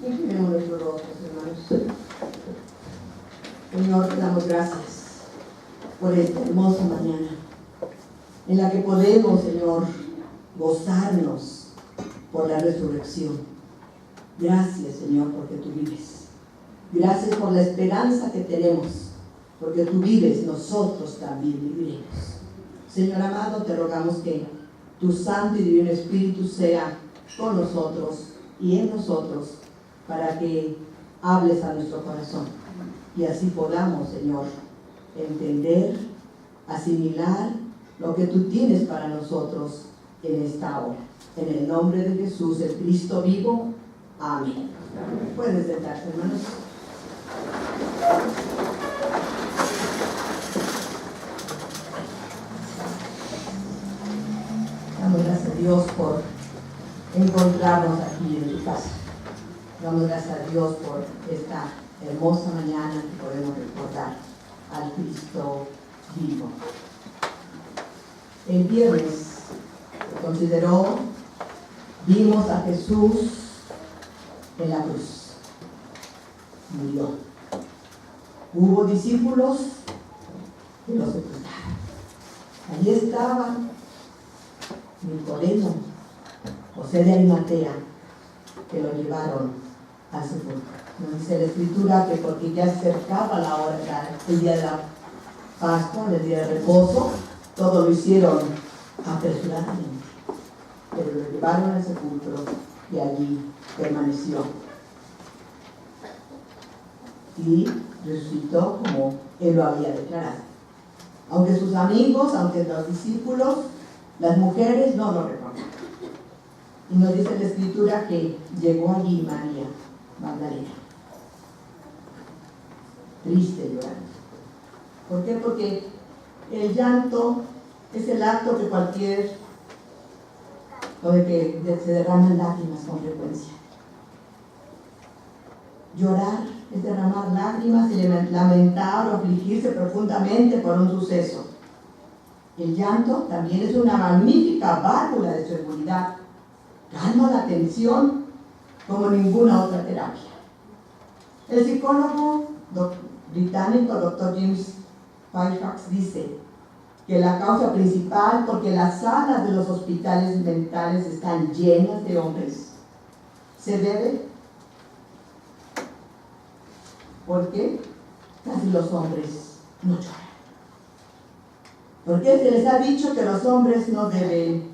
Inclinemos nuestros rostros, hermanos. Señor, te damos gracias por esta hermosa mañana en la que podemos, Señor, gozarnos por la resurrección. Gracias, Señor, porque tú vives. Gracias por la esperanza que tenemos, porque tú vives, nosotros también viviremos. Señor amado, te rogamos que tu Santo y Divino Espíritu sea con nosotros y en nosotros, para que hables a nuestro corazón y así podamos, Señor, entender, asimilar lo que tú tienes para nosotros en esta hora. En el nombre de Jesús, el Cristo vivo. Amén. Pueden sentarse, hermanos. Damos gracias a Dios por encontrarnos aquí en tu casa. Damos gracias a Dios por esta hermosa mañana que podemos recordar al Cristo vivo. El viernes se consideró, vimos a Jesús en la cruz. Murió. Hubo discípulos que lo sepultaron. Allí estaban Nicodemo, José de Arimatea, que lo llevaron al sepulcro. Nos dice la Escritura que porque ya se acercaba la hora, el día de la Pascua, el día de reposo, todo lo hicieron apresuradamente. Pero lo llevaron al sepulcro y allí permaneció. Y resucitó como él lo había declarado. Aunque sus amigos, aunque los discípulos, las mujeres no lo reconocen. Y nos dice la Escritura que llegó allí María Magdalena, triste, llorando. ¿Por qué? Porque el llanto es el acto que de que se derraman lágrimas con frecuencia. Llorar es derramar lágrimas y lamentar o afligirse profundamente por un suceso. El llanto también es una magnífica válvula de seguridad. Calma la tensión como ninguna otra terapia. El psicólogo británico Dr. James Fairfax dice que la causa principal porque las salas de los hospitales mentales están llenas de hombres se debe porque casi los hombres no lloran. Porque se les ha dicho que los hombres no deben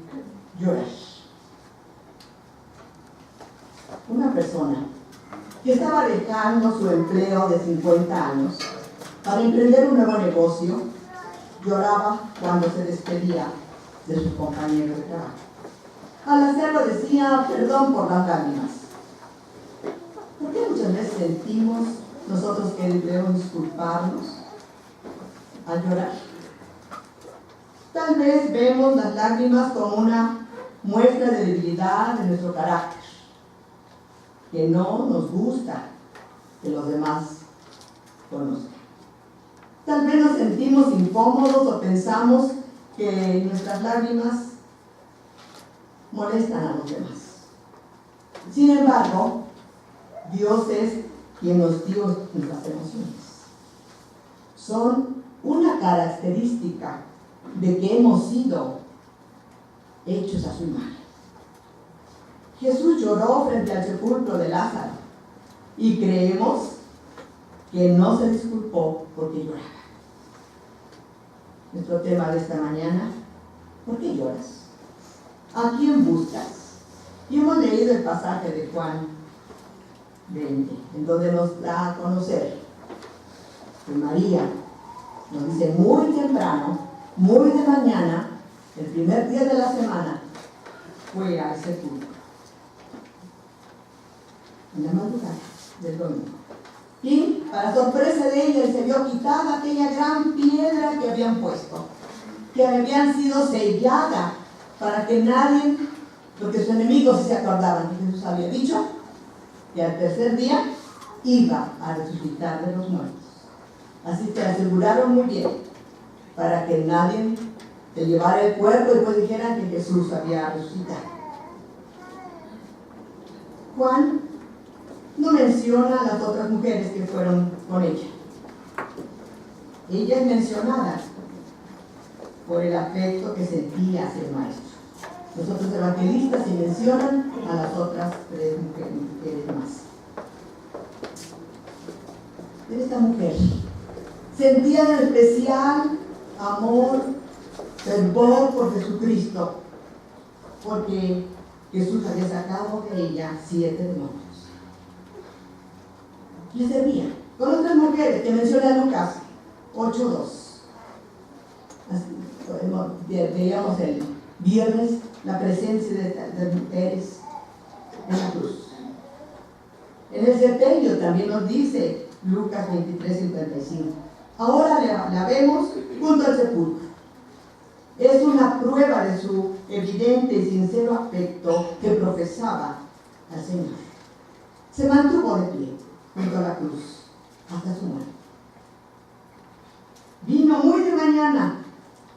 llorar. Una persona que estaba dejando su empleo de 50 años para emprender un nuevo negocio, lloraba cuando se despedía de sus compañeros de trabajo. Al hacerlo decía perdón por las lágrimas. ¿Por qué muchas veces sentimos nosotros que debemos disculparnos al llorar? Tal vez vemos las lágrimas como una muestra de debilidad de nuestro carácter, que no nos gusta que los demás conozcan. Tal vez nos sentimos incómodos o pensamos que nuestras lágrimas molestan a los demás. Sin embargo, Dios es quien nos dio nuestras emociones. Son una característica de que hemos sido hechos a su imagen. Jesús lloró frente al sepulcro de Lázaro y creemos que no se disculpó porque lloraba. Nuestro tema de esta mañana: ¿por qué lloras? ¿A quién buscas? Y hemos leído el pasaje de Juan 20, en donde nos da a conocer que María nos dice muy temprano, muy de mañana, el primer día de la semana, fue al sepulcro, en la madrugada del domingo. Y para sorpresa de ella se vio quitada aquella gran piedra que habían puesto, que habían sido sellada para que nadie, porque sus enemigos se acordaban que Jesús había dicho que al tercer día iba a resucitar de los muertos. Así que aseguraron muy bien para que nadie se llevara el cuerpo y después dijeran que Jesús había resucitado. Juan no menciona a las otras mujeres que fueron con ella. Ella es mencionada por el afecto que sentía hacia el maestro. Los otros evangelistas se mencionan a las otras 3 mujeres más. Pero esta mujer sentía un especial amor, fervor por Jesucristo, porque Jesús había sacado de ella 7 demonios. Le servía con otras mujeres que menciona Lucas 8:2. Veíamos el viernes la presencia de mujeres en la cruz. En el sepelio también nos dice Lucas 23:55. Ahora la vemos junto al sepulcro. Es una prueba de su evidente y sincero afecto que profesaba al Señor. Se mantuvo de pie junto a la cruz hasta su muerte. Vino muy de mañana,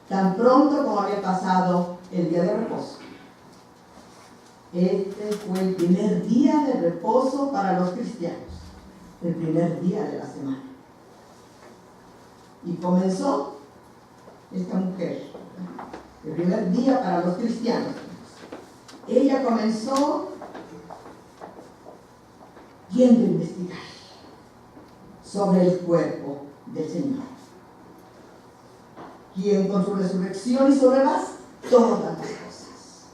tan pronto como había pasado el día de reposo. Este fue el primer día de reposo para los cristianos, el primer día de la semana. Y comenzó esta mujer, el primer día para los cristianos. Ella comenzó yendo a investigar sobre el cuerpo del Señor, quien con su resurrección hizo nuevas todas las cosas,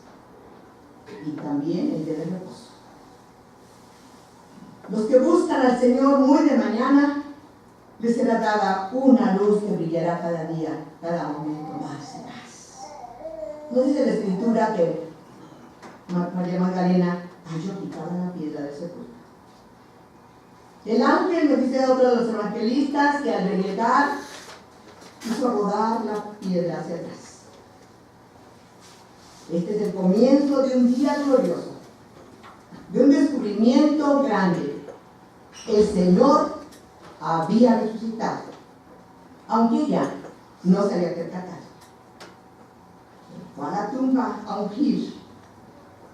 y también el día de reposo. Los que buscan al Señor muy de mañana, les será dada una luz que brillará cada día, cada momento más y más. ¿No dice la Escritura que María Magdalena halló quitada la piedra del sepulcro? El ángel, nos dice otro de los evangelistas, que al llegar hizo rodar la piedra hacia atrás. Este es el comienzo de un día glorioso, de un descubrimiento grande. El Señor había resucitado, aunque ella no se había percatado. Fue a la tumba a ungir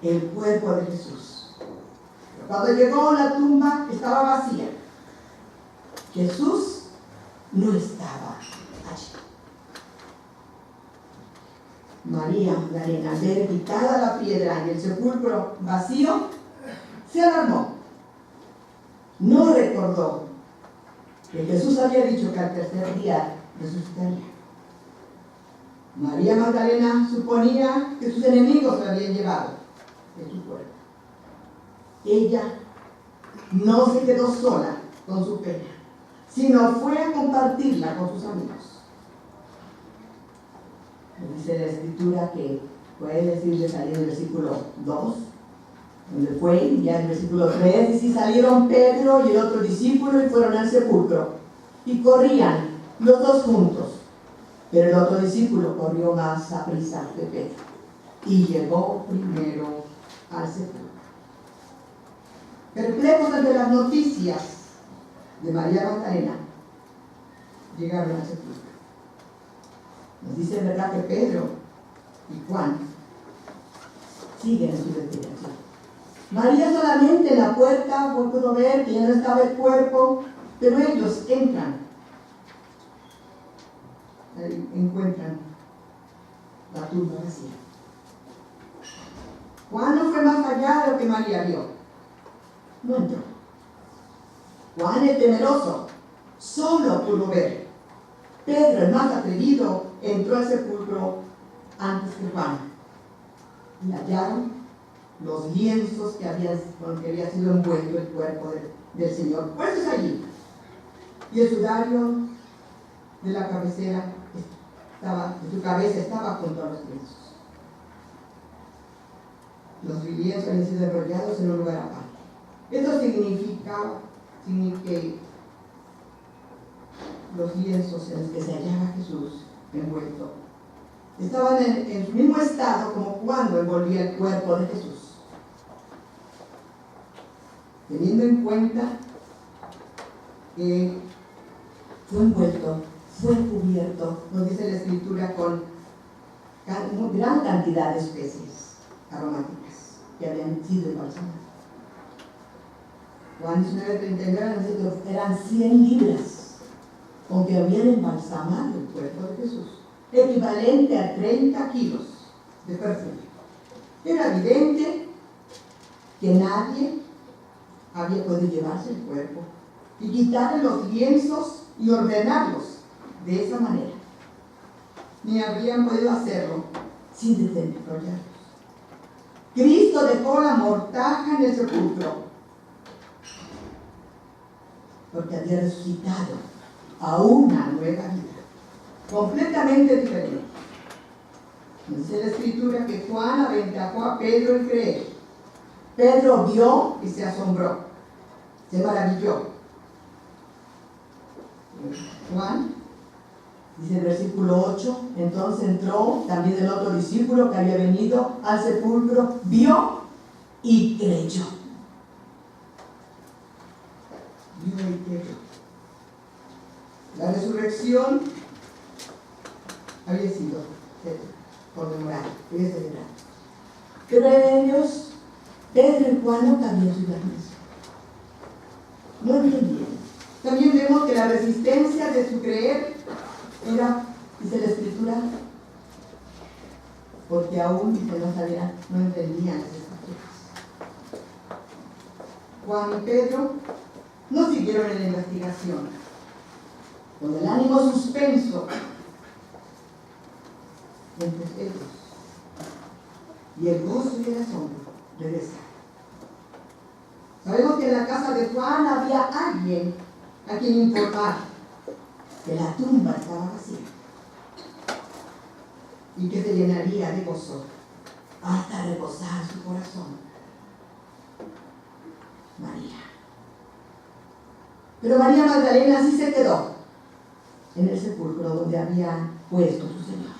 el cuerpo de Jesús. Pero cuando llegó a la tumba estaba vacía. Jesús no estaba allí. María Magdalena, al ver quitada la piedra y el sepulcro vacío, se alarmó. No recordó que Jesús había dicho que al tercer día resucitaría. María Magdalena suponía que sus enemigos lo habían llevado de su cuerpo. Ella no se quedó sola con su pena, sino fue a compartirla con sus amigos. Dice la Escritura que puede decirle salir en el versículo 2, donde fue, ya en el versículo 3, dice: y salieron Pedro y el otro discípulo y fueron al sepulcro, y corrían los dos juntos, pero el otro discípulo corrió más a prisa que Pedro, y llegó primero al sepulcro. Perplejos ante las noticias de María Magdalena, llegaron al sepulcro. Nos dice, ¿verdad?, que Pedro y Juan siguen en su investigación. María solamente en la puerta pudo ver que ya no estaba el cuerpo, pero ellos entran, encuentran la tumba vacía. Juan no fue más allá de lo que María vio. No entró. Juan, el temeroso, solo pudo ver. Pedro, el más atrevido, entró al sepulcro antes que Juan. Y hallaron los lienzos con que había sido envuelto el cuerpo del Señor, puestos allí. Y el sudario de la cabecera de su cabeza estaba junto a los lienzos. Los lienzos habían sido enrollados en un lugar aparte. Esto significa que los lienzos en los que se hallaba Jesús envuelto estaban en su mismo estado como cuando envolvía el cuerpo de Jesús. Teniendo en cuenta que fue envuelto, fue cubierto, nos dice la Escritura, con gran cantidad de especies aromáticas que habían sido embalsamadas. Juan 19:39 eran 100 libras con que habían embalsamado el cuerpo de Jesús, equivalente a 30 kilos de perfume. Era evidente que nadie había podido llevarse el cuerpo y quitarle los lienzos y ordenarlos de esa manera, ni habrían podido hacerlo sin desenrollarlos. Cristo dejó la mortaja en el sepulcro porque había resucitado a una nueva vida, completamente diferente. Dice la Escritura que Juan aventajó a Pedro en creer. Pedro vio y se asombró, se maravilló. Juan, dice el versículo 8, entonces entró también el otro discípulo que había venido al sepulcro, vio y creyó. Vio y creyó. La resurrección había sido conmemorada, había celebrado. Pero ellos, Pedro y Juan, no cabían su mesa. No entendían. También vemos que la resistencia de su creer era, dice la Escritura, porque aún no entendían las Escrituras. Juan y Pedro no siguieron en la investigación. Con el ánimo suspenso entre ellos y el gozo y el asombro regresaron. Sabemos que en la casa de Juan había alguien a quien informar que la tumba estaba vacía y que se llenaría de gozo hasta reposar su corazón. María. Pero María Magdalena sí se quedó en el sepulcro donde había puesto su Señor.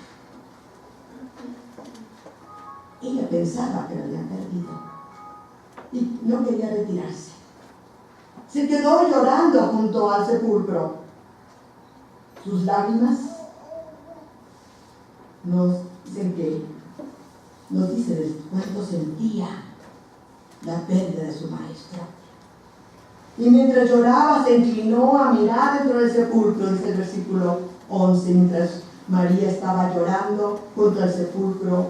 Ella pensaba que lo habían perdido y no quería retirarse. Se quedó llorando junto al sepulcro. Sus lágrimas nos dicen cuánto sentía la pérdida de su maestro. Y mientras lloraba se inclinó a mirar dentro del sepulcro, dice el versículo 11, mientras María estaba llorando junto al sepulcro,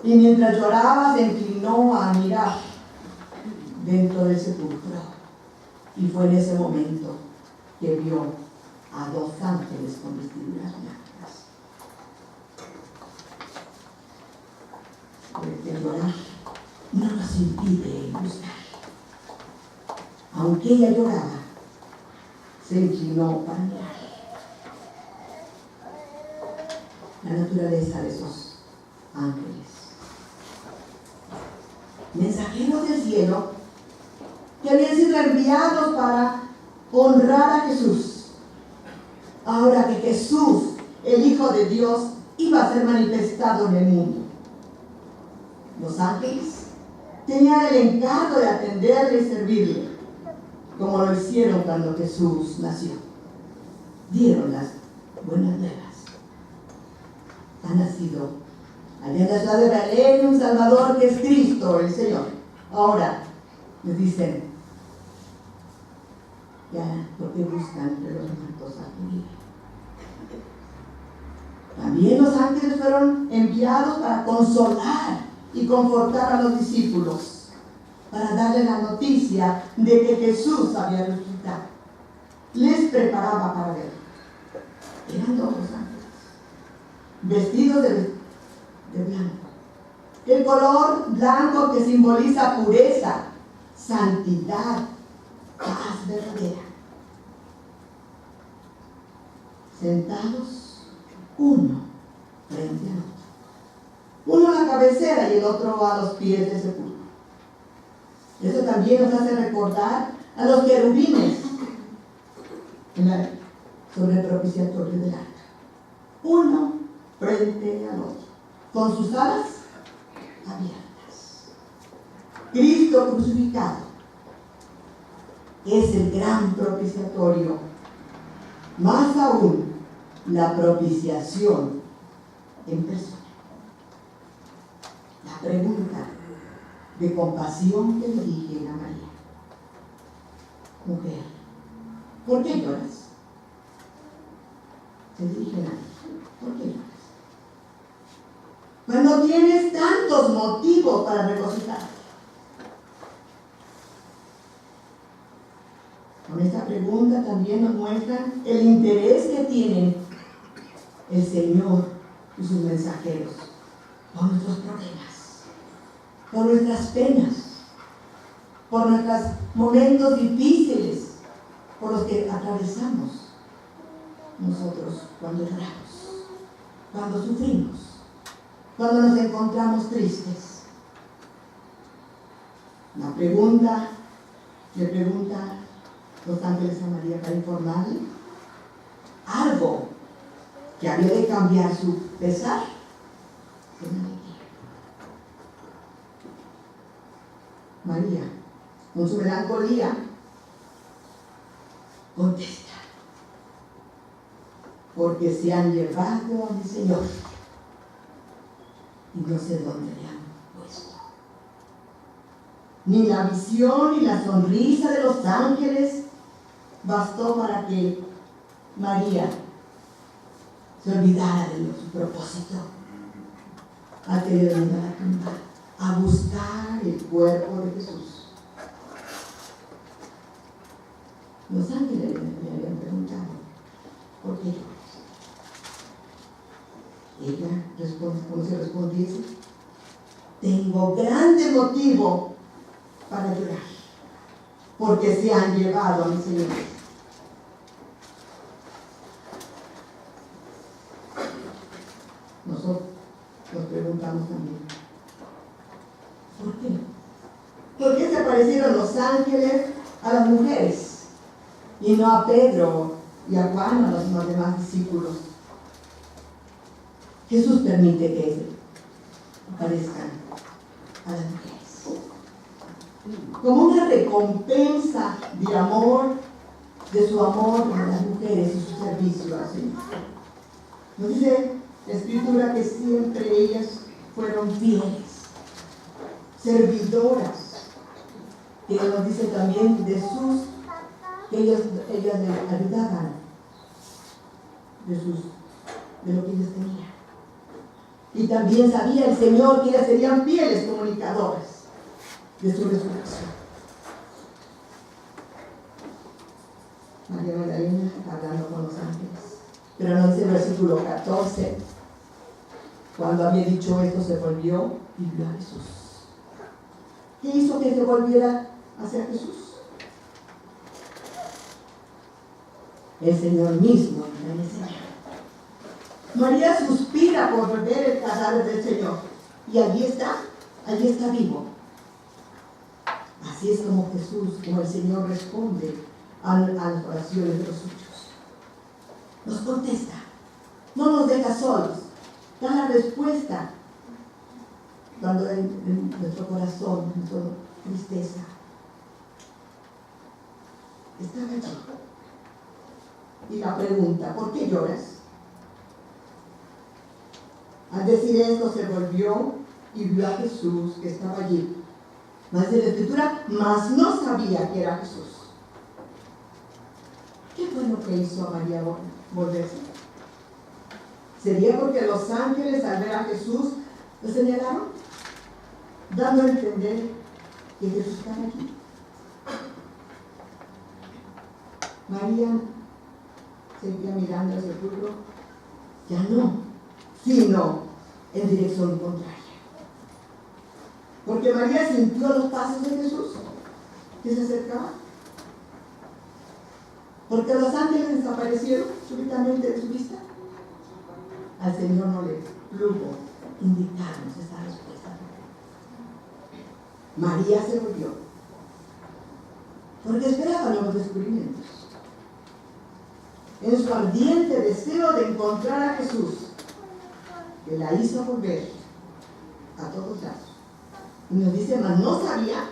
y mientras lloraba se inclinó a mirar dentro del sepulcro. Y fue en ese momento que vio a 2 ángeles con vestiduras blancas. Porque llorar no nos impide buscar. Aunque ella lloraba, se inclinó para mirar la naturaleza de esos ángeles. Mensajeros del cielo que habían sido enviados para honrar a Jesús. Ahora que Jesús, el Hijo de Dios, iba a ser manifestado en el mundo. Los ángeles tenían el encargo de atenderle y servirle, como lo hicieron cuando Jesús nació. Dieron las buenas nuevas. Ha nacido allá en la ciudad de Belén un Salvador que es Cristo, el Señor. Ahora les dicen, ya, ¿por qué buscan entre los muertos a que vive? También los ángeles fueron enviados para consolar y confortar a los discípulos, para darle la noticia de que Jesús había resucitado. Les preparaba para ver. Eran 2 ángeles, vestidos de blanco. El color blanco que simboliza pureza, santidad, paz verdadera. Sentados, uno frente al otro. Uno a la cabecera y el otro a los pies del sepulcro. Eso también nos hace recordar a los querubines sobre el propiciatorio del arca. Uno frente al otro, con sus alas abiertas. Cristo crucificado es el gran propiciatorio. Más aún, la propiciación en persona. La pregunta de compasión que dirigen a María. mujer, ¿por qué lloras? Se dirigen a ella, ¿por qué lloras? Cuando tienes tantos motivos para regocijarte. Con esta pregunta también nos muestran el interés que tienen el Señor y sus mensajeros por nuestros problemas, por nuestras penas, por nuestros momentos difíciles, por los que atravesamos nosotros cuando lloramos, cuando sufrimos, cuando nos encontramos tristes. La pregunta, le pregunta los ángeles a María para informarle algo que había de cambiar su pesar en alegría. María, con su melancolía, contesta: porque se han llevado a mi Señor y no sé dónde le han puesto. Ni la visión ni la sonrisa de los ángeles bastó para que María se olvidara de su propósito. Ha querido ir a la tumba a buscar el cuerpo de Jesús. Los ángeles le habían preguntado: ¿por qué lloras? Ella responde, ¿cómo se responde? Dice: tengo grande motivo para llorar, porque se han llevado a mi Señor. Nosotros nos preguntamos también: ¿por qué? ¿Por qué se aparecieron los ángeles a las mujeres y no a Pedro y a Juan, a los demás discípulos? Jesús permite que aparezcan a las mujeres como una recompensa de amor, de su amor a las mujeres y su servicio al Señor. Nos dice la Escritura que siempre ellas fueron fieles, servidoras, que nos dice también de sus, que ellas le ayudaban de lo que ellas tenían. Y también sabía el Señor que ellas serían fieles comunicadoras de su resurrección. María Magdalena hablando con los ángeles. Pero no dice el versículo 14: cuando había dicho esto, se volvió y vio a Jesús. ¿Qué hizo que se volviera hacia Jesús? El Señor mismo le enseñó. María suspira por ver el cadáver del Señor, y allí está vivo. Así es como Jesús, como el Señor responde a las oraciones de los suyos. Nos contesta, no nos deja solos, da la respuesta cuando en nuestro corazón, en nuestra tristeza, está allí. Y la pregunta: ¿por qué lloras? Al decir esto, se volvió y vio a Jesús que estaba allí. Mas de la Escritura, mas no sabía que era Jesús. ¿Qué fue lo que hizo a María volverse? ¿Sería porque los ángeles al ver a Jesús lo señalaron, dando a entender que Jesús estaba aquí? María seguía mirando al sepulcro, ya no, sino en dirección contraria. Porque María sintió los pasos de Jesús que se acercaba. Porque los ángeles desaparecieron súbitamente de su vista. Al Señor no le plugo indicarnos esta respuesta. María se volvió, porque esperaba nuevos descubrimientos. En su ardiente deseo de encontrar a Jesús, que la hizo volver a todos lados. Y nos dice, mas no sabía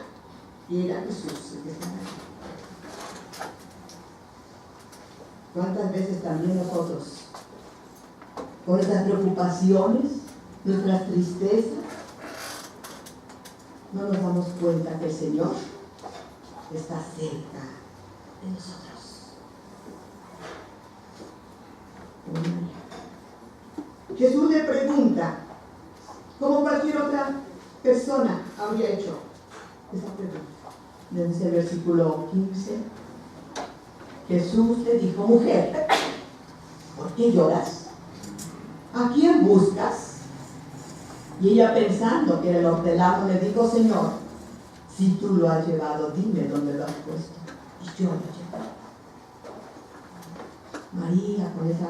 que era Jesús el que estaba ahí. ¿Cuántas veces también nosotros, con nuestras preocupaciones, nuestras tristezas, no nos damos cuenta que el Señor está cerca de nosotros. Jesús le pregunta, como cualquier otra persona habría hecho esa pregunta. Desde el versículo 15, Jesús le dijo, mujer, ¿por qué lloras? ¿A quién buscas? Y ella, pensando que era el hortelano, le dijo, Señor, si tú lo has llevado, dime dónde lo has puesto, y yo lo llevo. María, con ese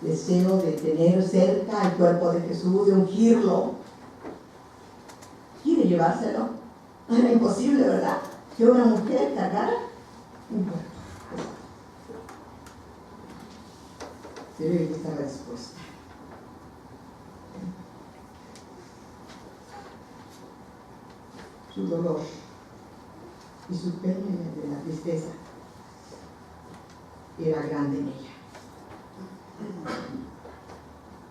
deseo de tener cerca el cuerpo de Jesús, de ungirlo, quiere llevárselo. Era imposible, ¿verdad?, que una mujer cargara un cuerpo. Pero ella estaba dispuesta. Su dolor y su pena de la tristeza era grande en ella.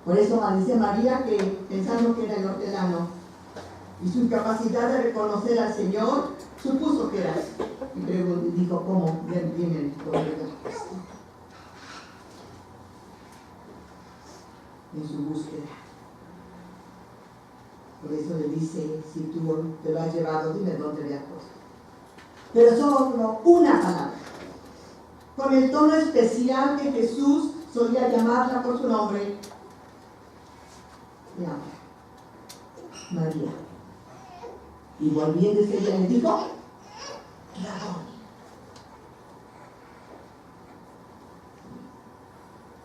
Por eso dice María que, pensando que era el hortelano, y su incapacidad de reconocer al Señor, supuso que era él. Y dijo, ¿cómo? Dime dónde lo has puesto. En su búsqueda. Por eso le dice, si tú te lo has llevado, dime dónde le has puesto. Pero solo una palabra, con el tono especial que Jesús solía llamarla por su nombre, le habla, María. Y volviéndose ella le dijo, Raboni.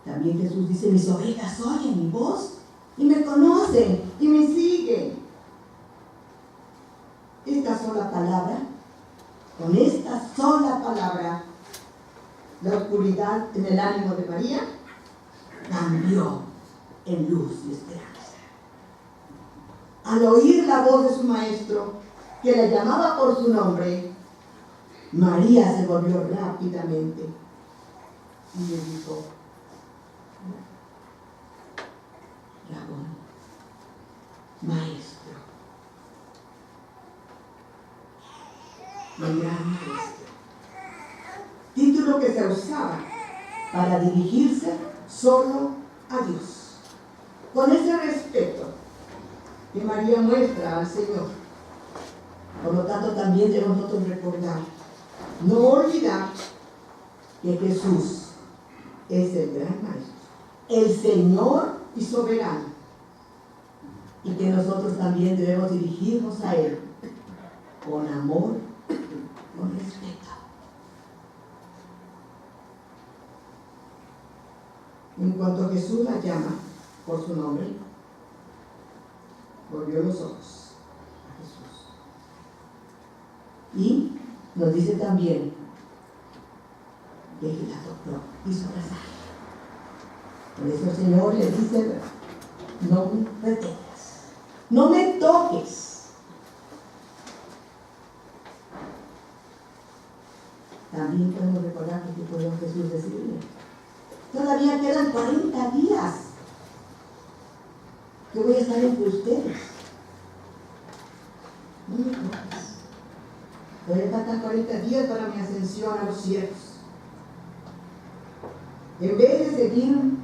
También Jesús dice, mis ovejas oyen mi voz y me conocen y me siguen. Esta sola palabra, con esta sola palabra, la oscuridad en el ánimo de María cambió en luz y esperanza. Al oír la voz de su maestro, que la llamaba por su nombre, María se volvió rápidamente y le dijo, Rabón, maestro, el gran maestro. Título que se usaba para dirigirse solo a Dios. Con ese respeto que María muestra al Señor. Por lo tanto, también debemos nosotros recordar, no olvidar que Jesús es el gran maestro, el Señor y soberano, y que nosotros también debemos dirigirnos a Él con amor, con respeto. En cuanto Jesús la llama por su nombre, volvió los ojos a Jesús. Y nos dice también que la tocó, hizo abrazar. Por eso el Señor le dice, no me retengas, no me toques. También podemos recordar que pudo Jesús decirle, todavía quedan 40 días que voy a estar entre ustedes. No me toques. Todavía faltan 40 días para mi ascensión a los cielos. En vez de seguirme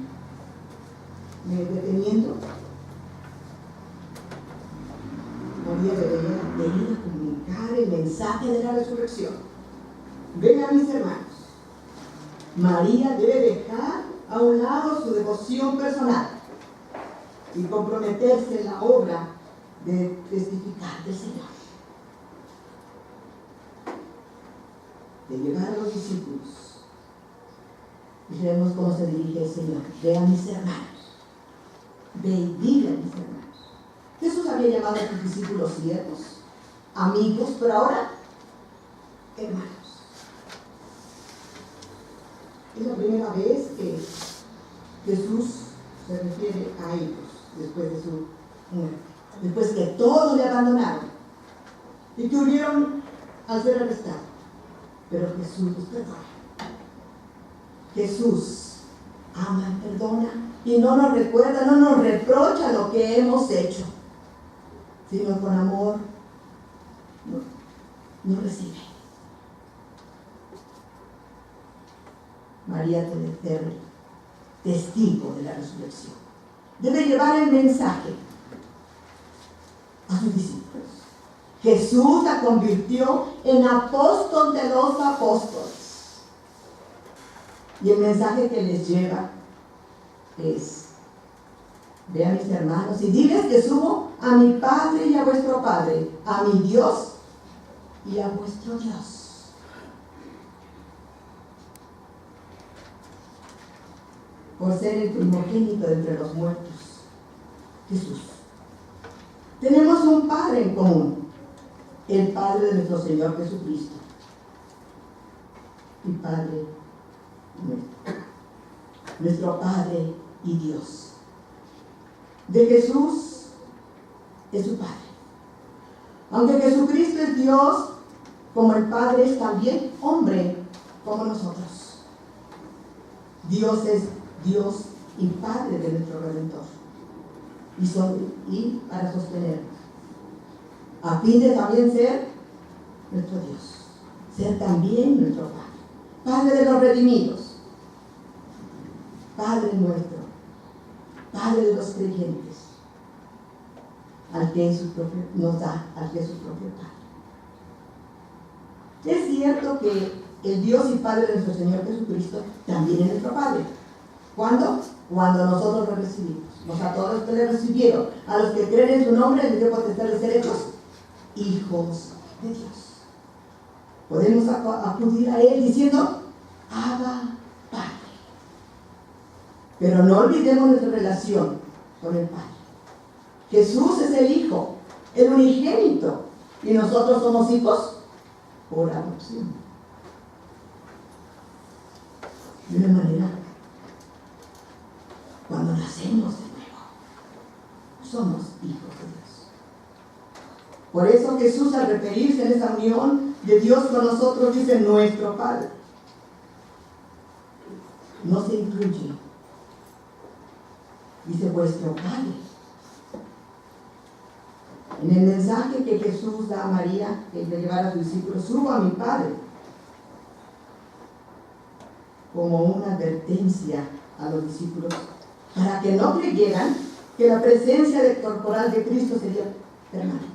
deteniendo, María debería venir a comunicar el mensaje de la resurrección. Ven a mis hermanos. María debe dejar a un lado su devoción personal y comprometerse en la obra de testificar del Señor, de llevar a los discípulos. Y vemos cómo se dirige el Señor. Ve a mis hermanos, ve y dile a mis hermanos. Jesús había llamado a sus discípulos siervos, amigos, pero ahora hermanos. Es la primera vez que Jesús se refiere a ellos después de su muerte, después que todos le abandonaron y que huyeron al ser arrestados. Pero Jesús los perdona. Jesús ama, perdona y no nos recuerda, no nos reprocha lo que hemos hecho, sino con amor nos recibe. María debe ser testigo de la resurrección. Debe llevar el mensaje a sus discípulos. Jesús la convirtió en apóstol de los apóstoles. Y el mensaje que les lleva es: ve a mis hermanos y diles que subo a mi Padre y a vuestro Padre, a mi Dios y a vuestro Dios. Por ser el primogénito de entre los muertos, Jesús. Tenemos un Padre en común, el Padre de nuestro Señor Jesucristo, y Padre nuestro Padre y Dios. De Jesús es su Padre. Aunque Jesucristo es Dios, como el Padre es también hombre, como nosotros. Dios es Dios y Padre de nuestro Redentor. Y para sostenernos, a fin de también ser nuestro Dios, ser también nuestro Padre, Padre de los redimidos, Padre nuestro, Padre de los creyentes, al que nos da, al que es su propio Padre. Es cierto que el Dios y Padre de nuestro Señor Jesucristo también es nuestro Padre. ¿Cuándo? Cuando nosotros lo recibimos. A todos los que le recibieron, a los que creen en su nombre, les dio potestad de ser hechos hijos de Dios. Podemos acudir a Él diciendo: Abba, Padre. Pero no olvidemos nuestra relación con el Padre. Jesús es el Hijo, el unigénito, y nosotros somos hijos por adopción. De una manera, cuando nacemos de nuevo, somos hijos de Dios. Por eso Jesús, al referirse en esa unión de Dios con nosotros, dice nuestro Padre. No se incluye. Dice vuestro Padre. En el mensaje que Jesús da a María, que le llevara a sus discípulos: subo a mi Padre, como una advertencia a los discípulos, para que no creyeran que la presencia corporal de Cristo sería permanente.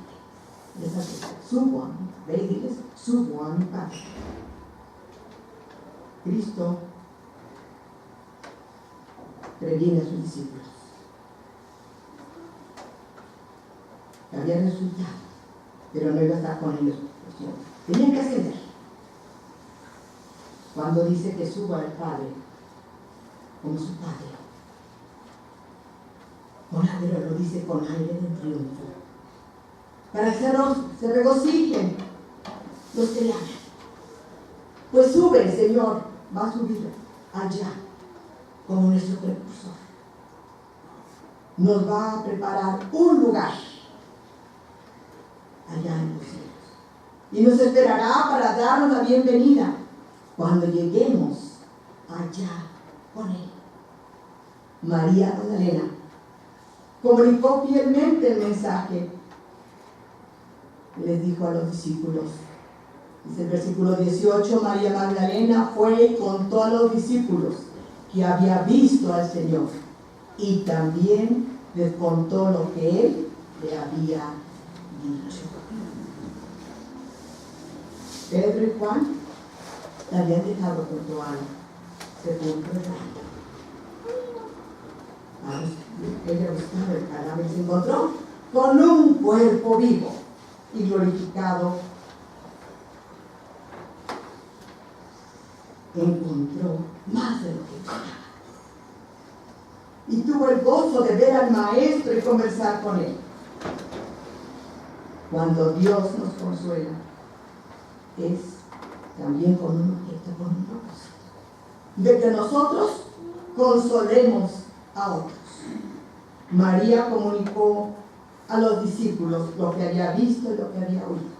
Subo a mi Padre, ve y diles: subo a mi Padre. Cristo previene a sus discípulos. Había resultado, pero no iba a estar con ellos. Tenían que ascender. Cuando dice que suba al Padre como su Padre, pero lo dice con aire de triunfo, para que se regocijen los que le aman. Pues sube el Señor, va a subir allá como nuestro precursor. Nos va a preparar un lugar allá en los cielos, y nos esperará para darnos la bienvenida cuando lleguemos allá con Él. María Magdalena comunicó fielmente el mensaje. Les dijo a los discípulos, dice el versículo 18: María Magdalena fue y contó a los discípulos que había visto al Señor, y también les contó lo que Él le había dicho. Pedro y Juan la habían dejado junto al sepulcro de Lázaro. Ella buscaba el cadáver y se encontró con un cuerpo vivo y glorificado. Encontró más de lo que buscaba. Y tuvo el gozo de ver al Maestro y conversar con Él. Cuando Dios nos consuela, es también con un objeto, con un propósito, de que nosotros consolemos a otros. María comunicó a los discípulos lo que había visto y lo que había oído.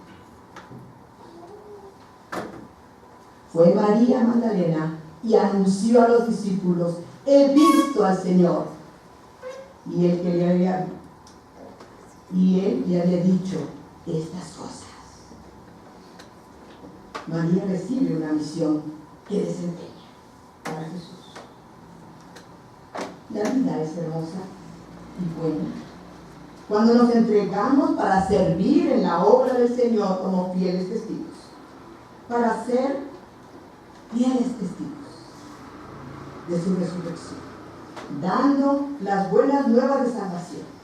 Fue María Magdalena y anunció a los discípulos: he visto al Señor. Y él le había dicho estas cosas. María recibe una misión que desempeña para La vida es hermosa y buena cuando nos entregamos para servir en la obra del Señor como fieles testigos, para ser fieles testigos de su resurrección, dando las buenas nuevas de salvación.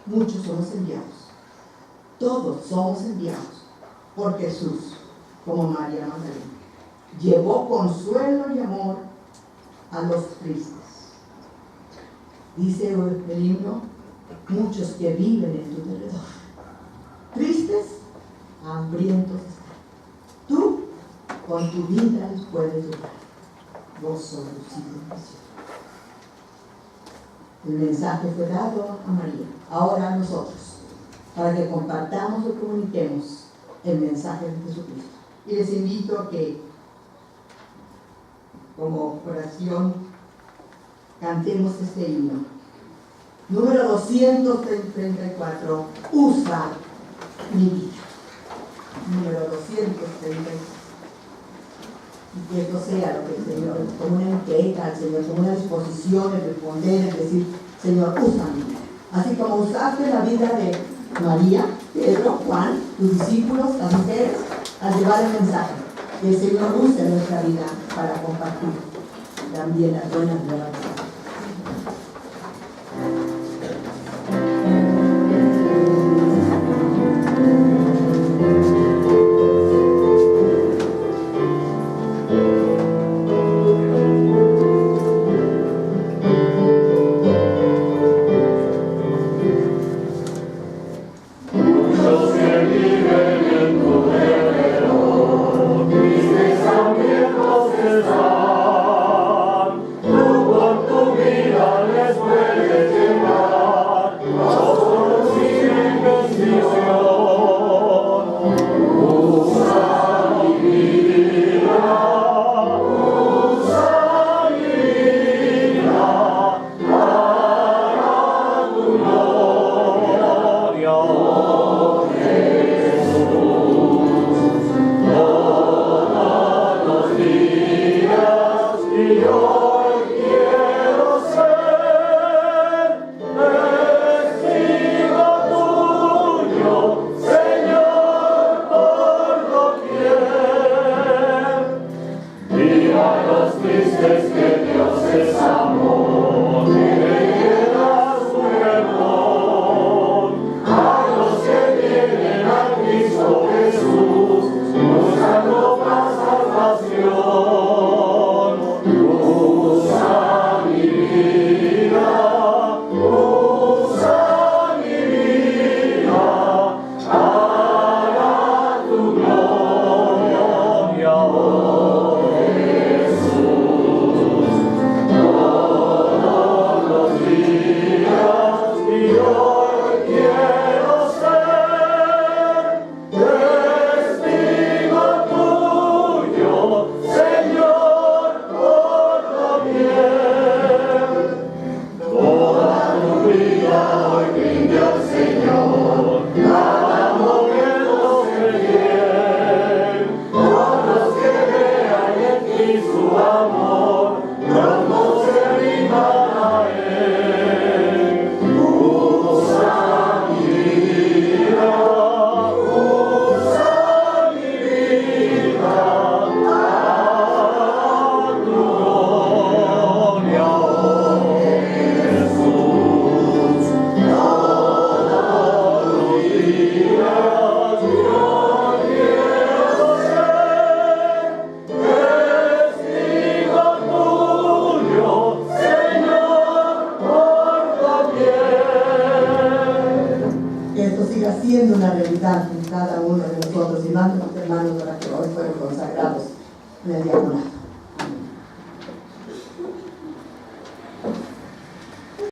Muchos somos enviados, todos somos enviados por Jesús, como María Magdalena. Llevó consuelo y amor a los tristes. Dice el himno, muchos que viven en tu derredor, tristes, hambrientos están. Tú con tu vida les puedes llevar gozo, luz y bendición. El mensaje fue dado a María, ahora a nosotros, para que compartamos o comuniquemos el mensaje de Jesucristo. Y les invito a que, como oración, cantemos este himno. Número 234, usa mi vida. Número 234. Y que esto sea lo que el Señor, como una entrega al Señor, como una disposición de responder, es decir, Señor, usa mi vida. Así como usaste la vida de María, Pedro, Juan, tus discípulos, las mujeres, al llevar el mensaje. Que el Señor use nuestra vida para compartir también las buenas nuevas. Siendo una realidad en cada uno de nosotros y más de los hermanos para que hoy fueron consagrados en el diaconado.